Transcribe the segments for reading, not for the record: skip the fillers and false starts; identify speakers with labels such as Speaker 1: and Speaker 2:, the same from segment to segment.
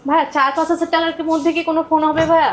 Speaker 1: ভাইয়া 4-5 হাজার টাকার মধ্যে কি কোনো ফোন হবে ভাইয়া?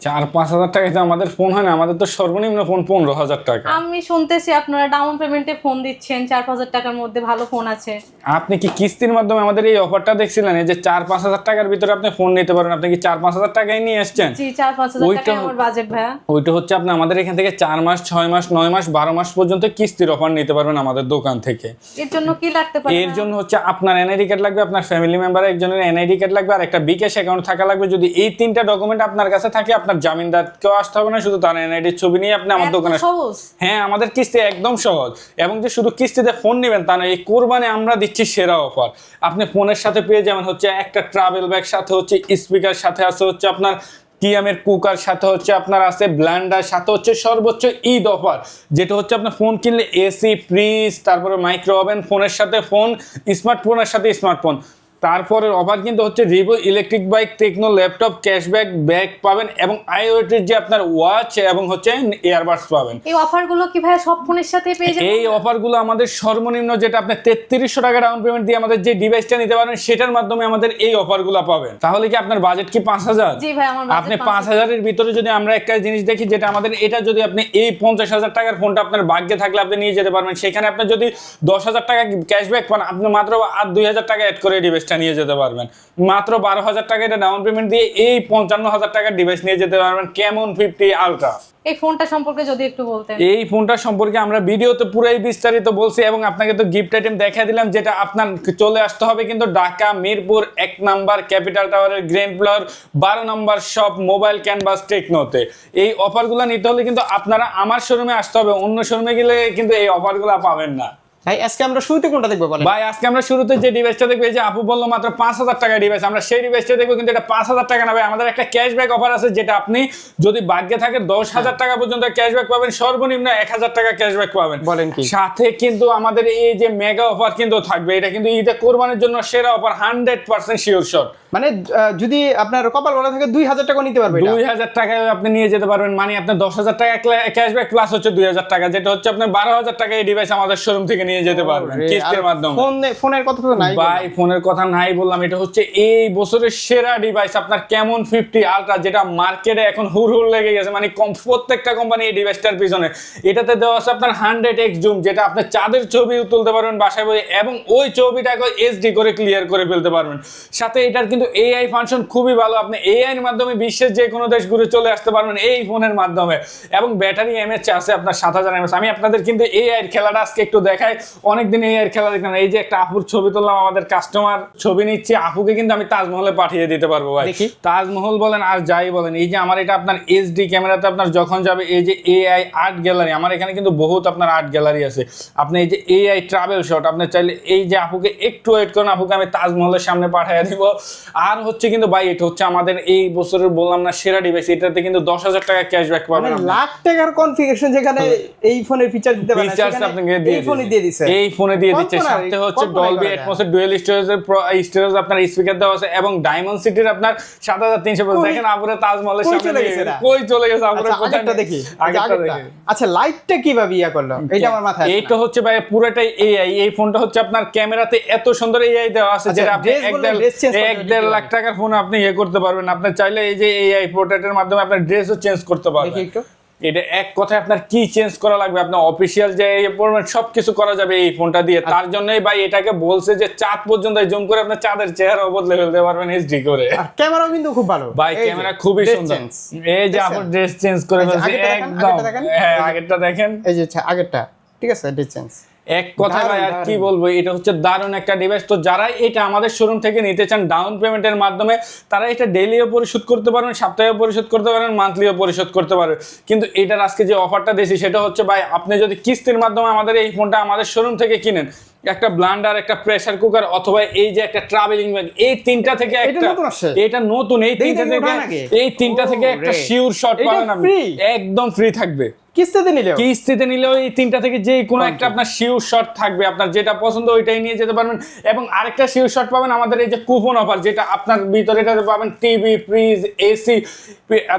Speaker 2: 4-5 হাজার টাকায় তো আমাদের ফোন হয় না, আমাদের তো সর্বনিম্ন ফোন 15,000 টাকা।
Speaker 1: আমি শুনতেছি আপনারা ডাউন পেমেন্টে ফোন দিচ্ছেন, 4-5 হাজার টাকার মধ্যে ভালো ফোন আছে।
Speaker 2: আপনি কি কিস্তির মাধ্যমে আমাদের এই অফারটা দেখছিলেন? এই যে 4-5 হাজার টাকার ভিতরে আপনি ফোন নিতে পারেন, আপনি কি 4-5 হাজার টাকায় নিয়ে এসছেন?
Speaker 1: জি 4-5 হাজার টাকা আমার বাজেট ভাইয়া।
Speaker 2: ওইটা হচ্ছে আপনি আমাদের এখান থেকে 4 মাস 6 মাস 9 মাস 12 মাস পর্যন্ত কিস্তির অফার নিতে পারবেন আমাদের দোকান থেকে।
Speaker 1: এর জন্য কি লাগতে পারে?
Speaker 2: এর জন্য হচ্ছে আপনার এনআইডি কার্ড লাগবে, আপনার ফ্যামিলি মেম্বার একজনের এনআইডি কার্ড লাগবে, আর একটা বিকাশ অ্যাকাউন্ট থাকা লাগবে। যদি এই 3টা ডকুমেন্ট আপনার কাছে থাকে, আপনার জামিনদারকেও আসতে হবে না, শুধু তার এনআইডির ছবি নিয়ে আপনি আমার দোকানে।
Speaker 1: সহজ।
Speaker 2: হ্যাঁ, আমাদের কিস্তি একদম সহজ। এবং যে শুধু কিস্তিতে ফোন নেবেন তা না, এই কোরবানি আমরা দিচ্ছি সেরা অফার। আপনি ফোনের সাথে পেয়ে যাবেন হচ্ছে একটা ট্রাভেল ব্যাগ, সাথে হচ্ছে স্পিকার, সাথে আছে হচ্ছে আপনার টিএমের কুকার, সাথে হচ্ছে আপনার আছে ব্লেন্ডার, সাথে হচ্ছে সর্বোচ্চ ঈদ অফার, যেটা হচ্ছে আপনার ফোন কিনলে এসি, ফ্রিজ, তারপরে মাইক্রো ওভেন, ফোনের সাথে ফোন, স্মার্টফোনের সাথে স্মার্টফোন। তারপরের অফার কিন্তু হচ্ছে Revo electric bike, Tecno laptop, cashback bag পাবেন, এবং আইওটির যে আপনার ওয়াচ এবং হচ্ছে ইয়ারবাডস পাবেন।
Speaker 1: এই অফারগুলো কি ভাই সব ফোনের সাথে পেয়ে যাবেন?
Speaker 2: এই অফারগুলো আমাদের সর্বনিম্ন যেটা আপনি 3300 টাকা ডাউন পেমেন্ট দিয়ে আমাদের যে ডিভাইসটা নিতে পারবেন, সেটার মাধ্যমে আমাদের এই অফারগুলো পাবেন। তাহলে কি আপনার বাজেট কি 5,000?
Speaker 1: জি ভাই, আমার বাজেট
Speaker 2: আপনি 5,000 এর ভিতরে যদি আমরা একটা জিনিস দেখি, যেটা আমাদের এটা যদি আপনি এই 50,000 টাকার ফোনটা আপনার ভাগ্যে থাকলে আপনি নিয়ে যেতে পারবেন, সেখানে আপনি যদি 10,000 টাকা ক্যাশব্যাক পান, আপনি মাত্র আর 2,000 টাকা অ্যাড করে ডিভাইসটা নিয়ে যেতে পারবেন। মাত্র 12,000 টাকা এটা ডাউন পেমেন্ট দিয়ে এই 55,000 টাকার ডিভাইস নিয়ে যেতে পারবেন, ক্যামন 50 আলট্রা।
Speaker 1: এই ফোনটা সম্পর্কে যদি একটু বলতেন।
Speaker 2: এই ফোনটা সম্পর্কে আমরা ভিডিওতে পুরাই বিস্তারিত বলছি, এবং আপনাকে তো গিফট আইটেম দেখা দিলাম, যেটা আপনার চলে আসতে হবে কিন্তু ঢাকা মিরপুর 1 নাম্বার ক্যাপিটাল টাওয়ারের গ্রাউন্ড ফ্লোর 12 নম্বর শপ মোবাইল ক্যানভাস টেকনোতে। এই অফারগুলো নিতে হলে কিন্তু আপনারা আমার শোরুমে আসতে হবে, অন্য শোরুমে গেলে কিন্তু এই অফারগুলো পাবেন না।
Speaker 3: ভাই আজকে আমরা শুরুতে কোনটা দেখবো বলেন?
Speaker 2: ভাই আজকে আমরা শুরুতে যে ডিভাইসটা দেখবো, এই যে আপু বললো মাত্র 5,000 টাকা ডিভাইস, আমরা সেই ডিভাইসটা দেখবো, কিন্তু এটা 5,000 টাকা না ভাই, আমাদের একটা ক্যাশব্যাক অফার আছে, যেটা আপনি যদি ভাগ্যে থাকে 10,000 টাকা পর্যন্ত ক্যাশব্যাক পাবেন, সর্বনিম্ন 1,000 টাকা ক্যাশব্যাক পাবেন।
Speaker 3: বলেন কি?
Speaker 2: সাথে কিন্তু আমাদের এই যে মেগা অফার কিন্তু থাকবে, এটা কিন্তু ঈদে কোরবানির জন্য সেরা অফার, 100% শিওর শট।
Speaker 3: মানে যদি আপনার কপাল ভালো থাকে 2,000 টাকা নিতে পারবে।
Speaker 2: 2,000 টাকায় আপনি নিয়ে যেতে পারবেন, মানে আপনার 10,000 টাকা ক্যাশব্যাক প্লাস হচ্ছে 2,000 টাকা, যেটা হচ্ছে আপনার 12,000 টাকা এই ডিভাইস আমাদের শোরুম থেকে নিয়ে যেতে পারবেন কিস্তির মাধ্যমে।
Speaker 3: ফোনের কথা তো নাই
Speaker 2: ভাই, ফোনের কথা নাই বললাম, এটা হচ্ছে এই বছরের সেরা ডিভাইস, আপনার ক্যামন 50 আলট্রা, যেটা মার্কেটে এখন হুড় লেগে গেছে, মানে প্রত্যেকটা কোম্পানি এই ডিভাইসটার পিছনে। এটাতে দেওয়া আছে আপনার 100x জুম, যেটা আপনি চাঁদের ছবি তুলতে পারবেন বাসায় বসে, এবং ওই ছবিটাকে এইচডি করে ক্লিয়ার করে ফেলতে পারবেন। সাথে এটার কিন্তু এআই ফাংশন খুবই ভালো, আপনি এআই এর মাধ্যমে বিশ্বের যে কোনো দেশ ঘুরে চলে আসতে পারবেন এই ফোনের মাধ্যমে। এবং ব্যাটারি এমএএইচ আছে আপনার 7,000 এমএএইচ। আমি আপনাদের কিন্তু এআই এর খেলাটা আজকে একটু দেখাই, অনেকদিন এআই এর খেলা দেখলাম। এই যে একটা আপুর ছবি তুললাম, আমাদের কাস্টমার ছবি নিচ্ছে, আপুকে কিন্তু আমি তাজমহলে পাঠিয়ে দিতে পারবো ভাই। তাজমহল বলেন আর যাই বলেন, এই যে আমার এটা আপনার এইচডি ক্যামেরাতে আপনার যখন যাবে, এই যে এআই আর্ট গ্যালারি, আমার এখানে কিন্তু বহুত আপনার আর্ট গ্যালারি আছে। আপনি এই যে এআই ট্রাভেল শট, আপনি চাইলে এই যে আপুকে একটু ওয়েট করুন, আপুকে আমি তাজমহলের সামনে পাঠিয়ে দিব। আর হচ্ছে কিন্তু ভাই, এটা হচ্ছে আমাদের এই বছরের বললাম না সেরা ডিভাইস, এটাতে কিন্তু 10,000 টাকা ক্যাশব্যাক পাবেন।
Speaker 3: লাখ টাকার কনফিগারেশন যেখানে এই ফোনের ফিচার দিতে পারেন,
Speaker 2: ফিচারস আপনাকে দিয়ে
Speaker 3: দিছে,
Speaker 2: এই ফোনে দিয়ে দিচ্ছে। সাথে হচ্ছে ডলবি অ্যাটমসের ডুয়াল স্টোরেজ আপনার স্পিকার দেওয়া আছে, এবং ডায়মন্ড সিটির আপনার 7,300। দেখেন আপুরে তাজমহলের সামনে কই চলে গেছে, আপুরে
Speaker 3: কোথায় দেখি আগেরটা দেখি। আচ্ছা, লাইটটা কিভাবে ইয়া করলো এটা আমার মাথায়।
Speaker 2: এইটা হচ্ছে ভাই পুরোটাই এআই। এই ফোনটা হচ্ছে আপনার ক্যামেরাতে এত সুন্দর এআই দেওয়া আছে, যেটা আপনি 1.5 লাখ টাকার ফোন আপনি ইয়ে করতে পারবেন। আপনি চাইলে এই যে এআই পোর্ট্রেটের মাধ্যমে আপনার ড্রেসও চেঞ্জ করতে পারবেন। এটা এক কথায় আপনার কি চেঞ্জ করা লাগবে, আপনার অফিসিয়াল যে পড়বেন সবকিছু করা যাবে এই ফোনটা দিয়ে। তার জন্যই ভাই এটাকে বলছে যে চাঁদ পর্যন্ত জুম করে আপনার চাঁদের চেহারা বদলে ফেলতে পারবেন এইচডি করে।
Speaker 3: ক্যামেরাও কিন্তু খুব ভালো
Speaker 2: ভাই, ক্যামেরা খুবই সুন্দর। এই যে আপনার ড্রেস চেঞ্জ করে ফেলছে একদম। হ্যাঁ, আগেরটা দেখেন,
Speaker 3: এই যে আগেরটা ঠিক আছে, ড্রেস চেঞ্জ।
Speaker 2: এক কথায় ভাই আর কি বলবো, এটা হচ্ছে দারুণ একটা ডিভাইস। তো যারা এটা আমাদের শোরুম থেকে নিতে চান ডাউন পেমেন্টের মাধ্যমে, তারা এটা ডেইলিও পরিশোধ করতে পারবেন, সপ্তাহেও পরিশোধ করতে পারবেন, মান্থলিও পরিশোধ করতে পারবেন। কিন্তু এটার আজকে যে অফারটা দিয়েছি সেটা হচ্ছে ভাই, আপনি যদি কিস্তির মাধ্যমে আমাদের এই ফোনটা আমাদের শোরুম থেকে কিনেন, একটা ব্লান্ডার, একটা প্রেসার কুকার, অথবা এই যে একটা ট্রাভেলিং ব্যাগ, এই তিনটা থেকে একটা, এটা নতুন, এই তিনটা থেকে একটা শিওর শট পাবেন আপনি, একদম ফ্রি থাকবে। কিস্তিতে নিলেও এই তিনটা থেকে যে কোনো একটা আপনার শিওর শট থাকবে, আপনার যেটা পছন্দ ওইটাই নিয়ে যেতে পারবেন। এবং আরেকটা শিওর শট পাবেন আমাদের এই যে কুপন অফার, যেটা আপনার ভিতরে এটাতে পাবেন টিভি, ফ্রিজ, এসি,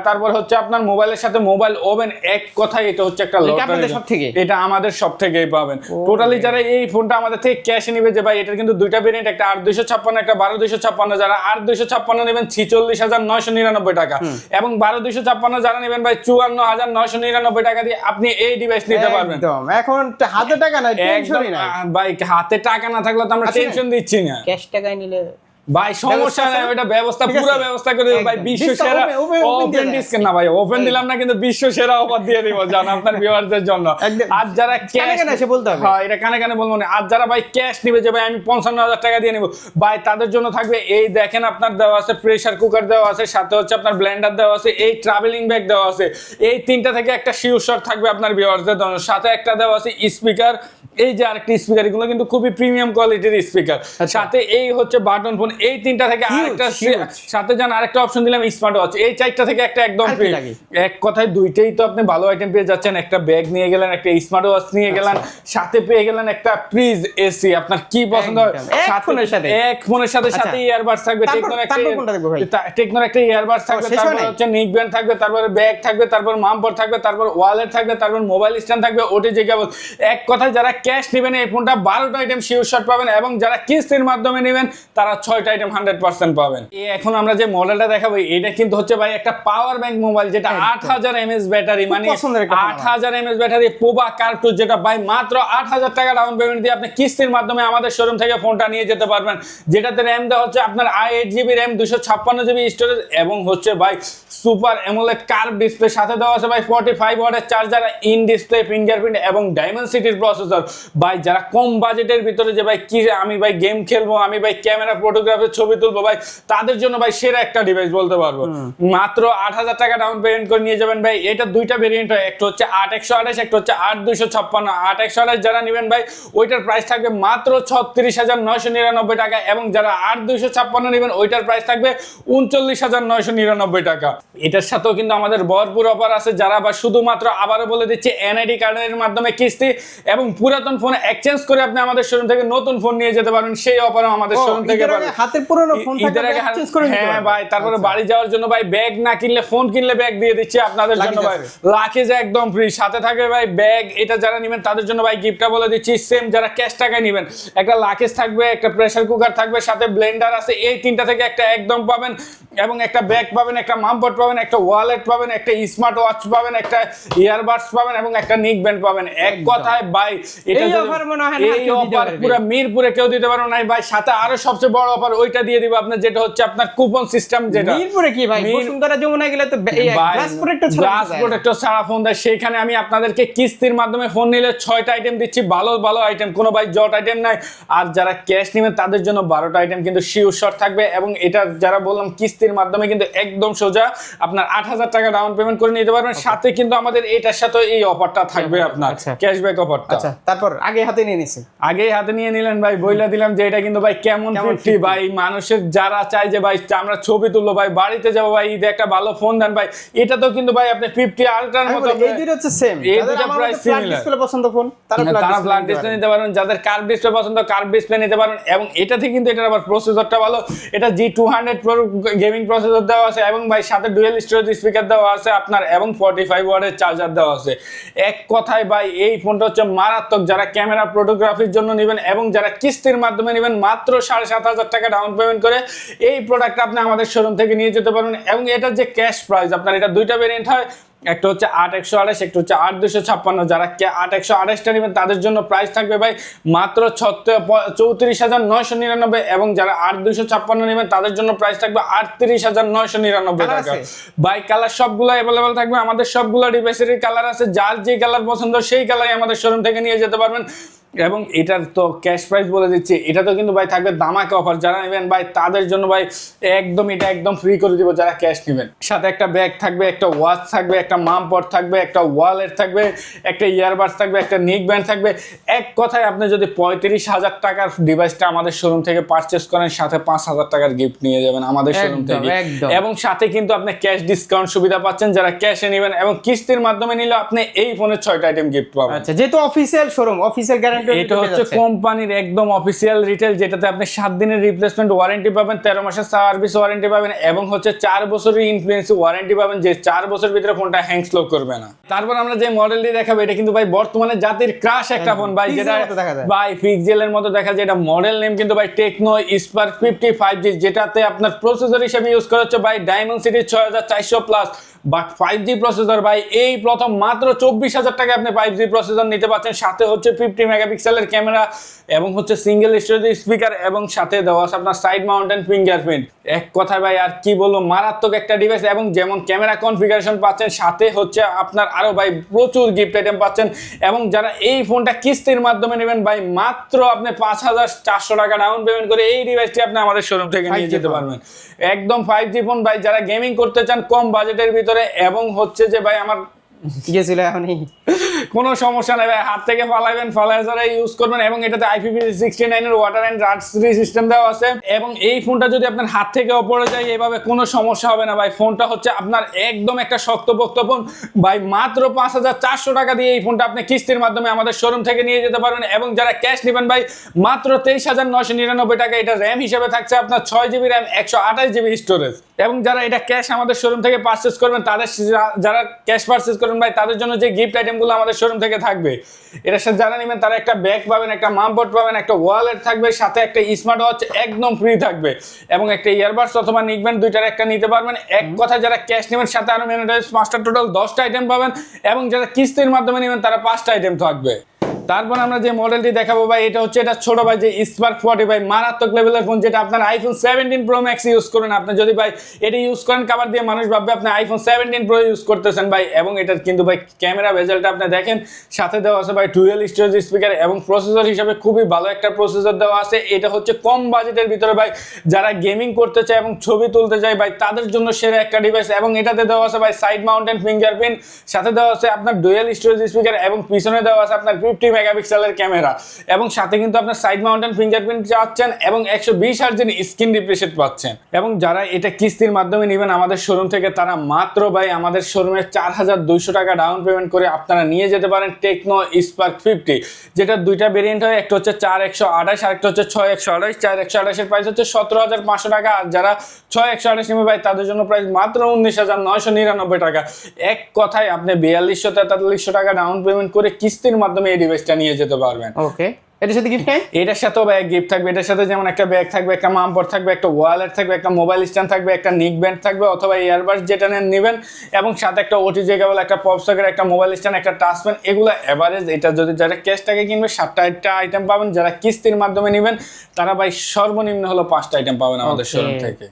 Speaker 2: তারপর হচ্ছে আপনার মোবাইলের সাথে মোবাইল ওভেন। এক কথায় এটা হচ্ছে একটা লটারি, এটা আমাদের সব থেকেই পাবেন। টোটালি যারা এই ফোনটা আমাদের আমাদের থেকে ক্যাশে নিবে যে ভাই এটার কিন্তু দুইটা ভেরিয়েন্ট, একটা 8256 একটা 12256, যারা 8256 নেবেন 46,999 টাকা এবং 12256 যারা নেবেন ভাই 54,999 টাকা দিয়ে আপনি এই ডিভাইস নিতে পারবেন।
Speaker 3: একদম এখন হাতে টাকা নাই, টেনশনই নাই
Speaker 2: ভাই, হাতে টাকা না থাকলে তো আমরা টেনশন দিচ্ছি না।
Speaker 3: ক্যাশ টাকায় নিলে
Speaker 2: ভাই সমস্যা নাই, ওটা ব্যবস্থা পুরো ব্যবস্থা করে দেব ভাই। বিশ্ব সেরা ওপেন ডিসকাউন্ট না ভাই, ওপেন দিলাম না কিন্তু বিশ্ব সেরা অফার দিয়ে দিব জান আপনার ভিউয়ারদের জন্য। আর যারা ক্যাশ
Speaker 3: এসে বলতে হবে,
Speaker 2: হ্যাঁ এটা কানে কানে বলবো না। আর যারা ভাই ক্যাশ নিবে যে ভাই আমি 55,000 টাকা দিয়ে নিব ভাই, তাদের জন্য থাকবে এই দেখেন আপনার দেওয়া আছে প্রেসার কুকার দেওয়া আছে, সাথে হচ্ছে আপনার ব্লেন্ডার দেওয়া আছে, এই ট্রাভেলিং ব্যাগ দেওয়া আছে, এই তিনটা থেকে একটা শিওর থাকবে আপনার ভিউয়ারদের জন্য, সাথে একটা দেওয়া আছে স্পিকার, এই যে আরেকটি স্পিকার, এগুলো কিন্তু খুবই প্রিমিয়াম কোয়ালিটির স্পিকার, সাথে এই হচ্ছে বাটন ফোন, এই তিনটা থেকে আরেকটা সাথে যান আরেকটা অপশন দিলাম স্মার্ট ওয়াচ, এই চারটা থেকে একটা একদম ফ্রি। এক কথায় দুইটাই তো আপনি ভালো আইটেম পেয়ে যাচ্ছেন, একটা ব্যাগ নিয়ে গেলেন, একটা স্মার্ট ওয়াচ নিয়ে গেলেন, সাথে পেয়ে গেলেন একটা ফ্রিজ এসি, আপনার কি পছন্দ এক ফোনের সাথে সাথে ইয়ারবাডস থাকবে, টেকনোর একটা ইয়ারবাডস থাকবে, তারপর হচ্ছে নিক ব্যান্ড থাকবে, তারপরে ব্যাগ থাকবে, তারপর মামপর থাকবে, তারপর ওয়ালেট থাকবে, তারপর মোবাইল স্ট্যান্ড থাকবে, ওটিজি কেবল। এক কথায় যারা ক্যাশ নেবেন এই ফোনটা 12টা আইটেম শিওর শট পাবেন এবং যারা কিস্তির মাধ্যমে নেবেন তারা 6টা আইটেম 100% পাবেন। এখন আমরা যে মডেলটা দেখাবো এটা কিন্তু হচ্ছে ভাই একটা পাওয়ার ব্যাংক মোবাইল, যেটা 8000 mAh ব্যাটারি, মানে 8000 mAh ব্যাটারি পোবা কার্টুজ, যেটা ভাই মাত্র 8000 টাকা ডাউন পেমেন্ট দিয়ে আপনি কিস্তির মাধ্যমে আমাদের শোরুম থেকে ফোনটা নিয়ে যেতে পারবেন, যেটাতে র্যাম দেওয়া হচ্ছে আপনার 8GB র্যাম, 256GB স্টোরেজ এবং হচ্ছে ভাই সুপার অ্যামোলেড কার্ভ ডিসপ্লে, সাথে দেওয়া আছে ভাই 45 ওয়াটের চার্জার, ইন ডিসপ্লে ফিঙ্গারপ্রিন্ট এবং ডায়মেনসিটির প্রসেসর। ভাই যারা কম বাজেটের ভিতরে যে ভাই কি আমি ভাই গেম খেলবো, আমি ভাই ক্যামেরা ফটোগ্রাফের ছবি তুলবো, ভাই তাদের জন্য ভাই সেরা একটা ডিভাইস বলতে পারবো। মাত্র 8000 টাকা ডাউন পেমেন্ট করে নিয়ে যাবেন ভাই। এটা দুইটা ভেরিয়েন্ট হয়, একটা হচ্ছে 8128, একটা হচ্ছে 8256। 8128 যারা নেবেন ভাই ওইটার প্রাইস থাকবে মাত্র 36,999 টাকা এবং যারা 8256 নেবেন ওইটার প্রাইস থাকবে 39,999 টাকা। এটার সাথেও কিন্তু আমাদের ভরপুর অফার আছে, যারা বা শুধুমাত্র আবারও বলে দিচ্ছি এনআইডি কার্ডের মাধ্যমে কিস্তি এবং পুরাতন ফোন এক্সচেঞ্জ করে আপনি আমাদের শোরুম থেকে নতুন ফোন নিয়ে যেতে পারবেন, সেই অফারও আমাদের শোরুম থেকে পাবেন।
Speaker 3: হাতের পুরনো ফোন থাকলে এক্সচেঞ্জ করে নিতে পারবেন।
Speaker 2: হ্যাঁ ভাই, তারপরে বাড়ি যাওয়ার জন্য ভাই ব্যাগ না কিনলে ফোন কিনলে ব্যাগ দিয়ে দিচ্ছি আপনাদের জন্য ভাই, লাকেজ একদম ফ্রি, সাথে থাকবে ভাই ব্যাগ। এটা যারা নেবেন তাদের জন্য ভাই গিফটটা বলে দিচ্ছি সেম, যারা ক্যাশ টাকায় নেবেন একটা লাকেজ থাকবে, একটা প্রেসার কুকার থাকবে, সাথে ব্লেন্ডার আছে, এই তিনটা থেকে একটা একদম পাবেন এবং একটা ব্যাগ পাবেন, একটা মামপট পাবেন, একটা ওয়ালেট পাবেন, একটা স্মার্ট ওয়াচ পাবেন, একটা ইয়ারবাডস পাবেন এবং একটা নিক ব্যান্ড পাবেন। এক কথায় ভাই এটা
Speaker 3: অফার মনে হয় না কেউ দিতে পারবে,
Speaker 2: পুরো মিরপুরে কেউ দিতে পারবে না ভাই। সাথে আরো সবচেয়ে বড় অফার ওইটা দিয়ে দিব আপনার, যেটা হচ্ছে আপনার কুপন সিস্টেম। যেটা
Speaker 3: মিরপুরে কি ভাই বসুন্ধরা যমুনা গেলে তো গ্লাস প্রোটেক্টর
Speaker 2: ছাড়া ফোন দেয়, সেখানে আমি আপনাদেরকে কিস্তির মাধ্যমে ফোন নিলে 6টা আইটেম দিচ্ছি, ভালো ভালো আইটেম, কোনো ভাই জট আইটেম নাই। আর যারা ক্যাশ নেবেন তাদের জন্য 12টা আইটেম কিন্তু শিওর শট থাকবে এবং এটা যারা বললাম কিস্তির মাধ্যমে কিন্তু একদম সোজা আপনার 8000 টাকা ডাউন পেমেন্ট করে নিতে পারবেন। সাথে কিন্তু আমাদের এটার সাথে এই অফারটা থাকবে আপনার ক্যাশব্যাক অফারটা।
Speaker 3: আচ্ছা, তারপর আগে হাতে নিয়ে নিছেন,
Speaker 2: আগেই হাতে নিয়ে নিলেন ভাই, বইলা দিলাম যে এটা কিন্তু ভাই কেমন 50 ভাই, মানুষের যারা চাই যে ভাই আমরা ছবি তুলবো ভাই, বাড়িতে যাবো ভাই, ঈদে একটা ভালো ফোন দেন ভাই, এটা তো কিন্তু ভাই আপনি 50 আলট্রার মতো,
Speaker 3: এই দুটো হচ্ছে সেম,
Speaker 2: এই দুটো প্রাইস সিমিলার।
Speaker 3: ডিসপ্লে পছন্দ ফোন তারা
Speaker 2: ফ্ল্যাট ডিসপ্লে নিতে পারেন, যাদের কার্ভ ডিসপ্লে পছন্দ কার্ভ ডিসপ্লে নিতে পারেন এবং এটাতে কিন্তু এটার আবার প্রসেসরটা ভালো, এটা G200 Pro গেমিং প্রসেসর দেওয়া আছে এবং ভাই সাথে ডুয়াল স্টোরেজ স্পিকার দেওয়া আছে আপনার এবং 45 ওয়াটের চার্জার দেওয়া আছে। এক কথায় ভাই এই ফোনটা হচ্ছে মারাত্মক, যারা ক্যামেরা ফটোগ্রাফির জন্য নেবেন এবং যারা কিস্তির মাধ্যমে নেবেন মাত্র 7,500 টাকা ডাউন পেমেন্ট করে এই প্রোডাক্টটা আপনি আমাদের শোরুম থেকে নিয়ে যেতে পারবেন। এবং এটার যে ক্যাশ প্রাইস আপনার, এটা দুইটা ভেরিয়েন্ট হয়, একটা হচ্ছে 8128, একটা হচ্ছে 8256। যারা 8128টা নেবেন তাদের জন্য প্রাইস থাকবে ভাই মাত্র 34,999 এবং যারা 8256 নেবেন তাদের জন্য প্রাইস থাকবে 38,999 টাকা। ভাই কালার সবগুলো অ্যাভেলেবল থাকবে, আমাদের সবগুলো ডিভাইসের কালার আছে, যার যে কালার পছন্দ সেই কালারই আমাদের শোরুম থেকে নিয়ে যেতে পারবেন। এবং এটার তো ক্যাশ প্রাইস বলে দিচ্ছি, এটা তো কিন্তু ভাই থাকবে দামাকা অফার, যারা নেবেন ভাই তাদের জন্য ভাই একদম এটা একদম ফ্রি করে দিব যারা ক্যাশ নেবেন। সাথে একটা ব্যাগ থাকবে, একটা ওয়াচ থাকবে, একটা মামপট থাকবে, একটা ওয়ালেট থাকবে, একটা ইয়ারবাডস থাকবে, একটা নিক ব্যান্ড থাকবে। এক কথায় আপনি যদি 35,000 টাকার ডিভাইসটা আমাদের শোরুম থেকে পারচেস করেন, সাথে 5,000 টাকার গিফট নিয়ে যাবেন আমাদের শোরুম থেকে এবং সাথে কিন্তু আপনি ক্যাশ ডিসকাউন্ট সুবিধা পাচ্ছেন যারা ক্যাশে নেবেন এবং কিস্তির মাধ্যমে নিলে আপনি এই ফোনের 6টা আইটেম গিফট পাবেন।
Speaker 3: আচ্ছা, যেহেতু অফিসিয়াল শোরুম, অফিসিয়াল গ্যারান্টি
Speaker 2: এটা হচ্ছে কোম্পানির একদম অফিসিয়াল রিটেল, যেটাতে আপনি 7 দিনের রিপ্লেসমেন্ট ওয়ারেন্টি পাবেন, 13 মাসের সার্ভিস ওয়ারেন্টি পাবেন এবং হচ্ছে 4 বছরের ইনফ্লুয়েন্সি ওয়ারেন্টি পাবেন, যে 4 বছর ভিতরে ফোনটা হ্যাং স্লো করবে না। তারপর আমরা যে মডেলটি দেখাবো এটা কিন্তু ভাই বর্তমানে জাতির ক্রাশ একটা ফোন ভাই, যেটা ভাই পিক্সেলের মতো দেখা যায়। এটা মডেল নেম কিন্তু ভাই টেকনো স্পার্ক 50 5G, যেটাতে আপনার প্রসেসর হিসেবে ইউজ করা হচ্ছে ভাই ডায়মন্ডসিটি 6400 প্লাস, বাট 5G প্রসেসর ভাই এই প্রথম মাত্র 24,000 টাকায় আপনি 5G প্রসেসর নিতে পাচ্ছেন। সাথে হচ্ছে 50 মেগাপিক্সেলের ক্যামেরা এবং হচ্ছে সিঙ্গেল স্টোরেজ স্পিকার এবং সাথে দেওয়া আছে আপনার সাইড মাউন্টেন ফিঙ্গারপ্রিন্ট। এক কথায় ভাই আর কি বলবো, মারাত্মক একটা ডিভাইস। এবং যেমন ক্যামেরা কনফিগারেশন পাচ্ছেন, সাথে হচ্ছে আপনার আরো ভাই প্রচুর গিফট আইটেম পাচ্ছেন। এবং যারা এই ফোনটা কিস্তির মাধ্যমে নেবেন ভাই, মাত্র আপনি 5,400 টাকা ডাউন পেমেন্ট করে এই ডিভাইসটি আপনি আমাদের শোরুম থেকে নিয়ে যেতে পারবেন। একদম 5G ফোন ভাই, যারা গেমিং করতে চান কম বাজেটের ভিতরে, এবং হচ্ছে যে ভাই আমার
Speaker 3: গেছিল এখনই
Speaker 2: কোনো সমস্যা নেই ভাই, হাত থেকে ফালাইবেন, ফালায় যারা ইউজ করবেন। এবং এটাতে IPv69 এর water and rust free system দেওয়া আছে। এবং এই ফোনটা যদি আপনার হাত থেকেও পড়ে যায় এভাবে কোনো সমস্যা হবে না ভাই। ফোনটা হচ্ছে আপনার একদম একটা শক্তপোক্ত ফোন ভাই। মাত্র 5,400 টাকা দিয়ে এই ফোনটা আপনি কিস্তির মাধ্যমে আমাদের শোরুম থেকে নিয়ে যেতে পারবেন। এবং যারা ক্যাশ নেবেন ভাই, মাত্র 23,999 টাকা। এটা র্যাম হিসেবে থাকছে আপনার 6GB র্যাম, 128GB স্টোরেজ। এবং যারা এটা ক্যাশ আমাদের শোরুম থেকে পারচেস করবেন, তাদের যারা ক্যাশ পারচেস করবেন ভাই, তাদের জন্য যে গিফট আইটেমগুলো আমাদের শোরুম থেকে থাকবে, এটার সাথে যারা নেবেন তারা একটা ব্যাগ পাবেন, একটা মামপট পাবেন, একটা ওয়ালেট থাকবে, সাথে একটা স্মার্ট ওয়াচ একদম ফ্রি থাকবে, এবং একটা ইয়ারবাডস অথবা নিকব্যান্ড দুইটার একটা নিতে পারবেন। এক কথা যারা ক্যাশ নেবেন সাথে আরো ম্যানেটাইজ 5টা, টোটাল 10টা আইটেম পাবেন। এবং যারা কিস্তির মাধ্যমে নেবেন তারা 5টা আইটেম থাকবে। তারপর আমরা যে মডেলটি দেখাবো ভাই, এটা হচ্ছে এটা ছোট ভাই যে স্পার্ক 40 ভাই, মারাত্মক লেভেলের ফোন, যেটা আপনার আইফোন 17 প্রো ম্যাক্স ইউজ করেন। আপনি যদি ভাই এটা ইউজ করেন কাভার দিয়ে, মানুষ ভাববে আপনি আইফোন 17 প্রো ইউজ করতেছেন ভাই। এবং এটার কিন্তু ভাই ক্যামেরা বেজেলটা আপনি দেখেন, সাথে দেওয়া আছে ভাই ডুয়াল স্টোরেজ স্পিকার, এবং প্রসেসর হিসেবে খুবই ভালো একটা প্রসেসর দেওয়া আছে। এটা হচ্ছে কম বাজেটের ভিতরে ভাই, যারা গেমিং করতে চায় এবং ছবি তুলতে চায় ভাই, তাদের জন্য সেরা একটা ডিভাইস। এবং এটাতে দেওয়া আছে ভাই সাইড মাউন্টেন ফিঙ্গারপ্রিন্ট, সাথে দেওয়া আছে আপনার ডুয়াল স্টোরেজ স্পিকার, এবং পিছনে দেওয়া আছে আপনার 50 মেগাপিক্সেলের ক্যামেরা, এবং সাথে কিন্তু আপনার সাইড মাউন্টেন ফিঙ্গারপ্রিন্ট পাচ্ছেন, এবং 120 হার্জের স্ক্রিন রিফ্রেশ পাচ্ছেন। এবং যারা এটা কিস্তির মাধ্যমে নেবেন আমাদের শোরুম থেকে, তারা মাত্র ভাই আমাদের শোরুমে 4,200 টাকা ডাউন পেমেন্ট করে আপনারা নিয়ে যেতে পারেন টেকনো স্পার্ক 50, যেটা দুইটা ভেরিয়েন্ট হয়, একটা হচ্ছে 4128 আর একটা হচ্ছে 6128। 4128 এর প্রাইস হচ্ছে 17,500 টাকা, আর যারা 6128 নেবে ভাই তাদের জন্য প্রাইস মাত্র 19,999 টাকা। এক কথায় আপনি 4200-4300 টাকা ডাউন পেমেন্ট করে কিস্তির মাধ্যমে এই ডিভাইসটা নিয়ে যেতে পারবেন।
Speaker 3: ওকে, এটার সাথে গিফট নেই?
Speaker 2: এটার সাথেও ভাই গিফট থাকবে। এটার সাথে যেমন একটা ব্যাগ থাকবে, একটা মামপট থাকবে, একটা ওয়ালেট থাকবে, একটা মোবাইল স্ট্যান্ড থাকবে, একটা নিক ব্যান্ড থাকবে অথবা ইয়ারবাডস যেটা নেবেন, এবং সাথে একটা ওটিজি কেবল, একটা পপ সকেট, একটা মোবাইল স্ট্যান্ড, একটা টাচ পেন। এগুলো এভারেজ, এটা যদি যারা ক্যাশ টাকা কিনবে 7টা আইটেম পাবেন। যারা কিস্তির মাধ্যমে নেবেন তারা ভাই সর্বনিম্ন হলো 5টা আইটেম পাবেন আমাদের শোরুম থেকে।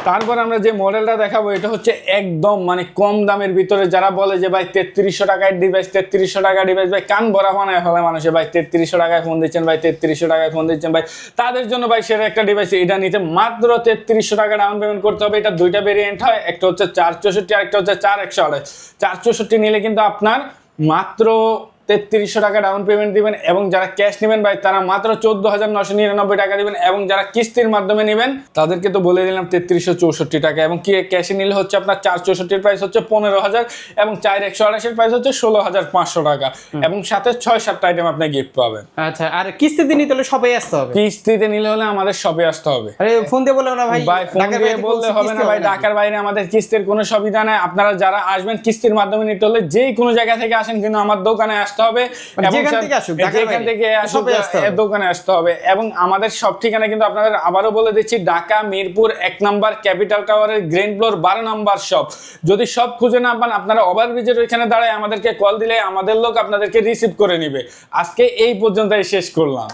Speaker 2: তারপর আমরা যে মডেলটা দেখাবো এটা হচ্ছে একদম মানে কম দামের ভিতরে। যারা বলে যে ভাই 3300 টাকায় ডিভাইস, 3300 টাকা ডিভাইস ভাই, কান ভরা বানায় ফেলে মানুষে ভাই, 3300 টাকায় ফোন দিচ্ছেন ভাই, 3300 টাকায় ফোন দিচ্ছেন ভাই, তাদের জন্য ভাই সেরা একটা ডিভাইস। এটা নিতে মাত্র 3300 টাকা ডাউন পেমেন্ট করতে হবে। এটা দুইটা ভেরিয়েন্ট হয়, একটা হচ্ছে 464 আর একটা হচ্ছে 4128। 464 নিলে কিন্তু আপনার মাত্র 3300 টাকা ডাউন পেমেন্ট দিবেন, এবং যারা ক্যাশ নেবেন ভাই তারা মাত্র 14,999 টাকা দিবেন, এবং যারা কিস্তির মাধ্যমে নেবেন তাদেরকে তো বলে দিলাম 3364 টাকা। এবং কি ক্যাশে নিলে হচ্ছে আপনার 464 এর প্রাইস হচ্ছে 15,000, এবং 4128 এর প্রাইস হচ্ছে 16,500 টাকা, এবং সাথে 6-7টা আইটেম আপনি গিফট পাবেন।
Speaker 3: আচ্ছা, আর কিস্তিতে নিতে হলে সবাই আসতে হবে?
Speaker 2: কিস্তিতে নিলে হলে আমাদের শপে আসতে হবে।
Speaker 3: আরে ফোন দিয়ে বললে না ভাই,
Speaker 2: ভাই ফোন দিয়ে বললে হবে না ভাই, ঢাকার বাইরে আমাদের কিস্তির কোনো সুবিধা নাই। আপনারা যারা আসবেন কিস্তির মাধ্যমে নিতে হলে যে কোনো জায়গা থেকে আসেন, কিন্তু আমার দোকানে আসতে হবে, যেখান থেকে আসুক দোকানে আসতে হবে। এবং আমাদের সব ঠিকানা কিন্তু আপনাদের আবারও বলে দিচ্ছি, ঢাকা মিরপুর 1 নম্বর ক্যাপিটাল টাওয়ারের গ্রাউন্ড ফ্লোর 12 নম্বর শপ। যদি সব খুঁজে না পান, আপনারা ওভারব্রিজের ওইখানে দাঁড়ায় আমাদেরকে কল দিলে আমাদের লোক আপনাদেরকে রিসিভ করে নিবে। আজকে এই পর্যন্তই শেষ করলাম।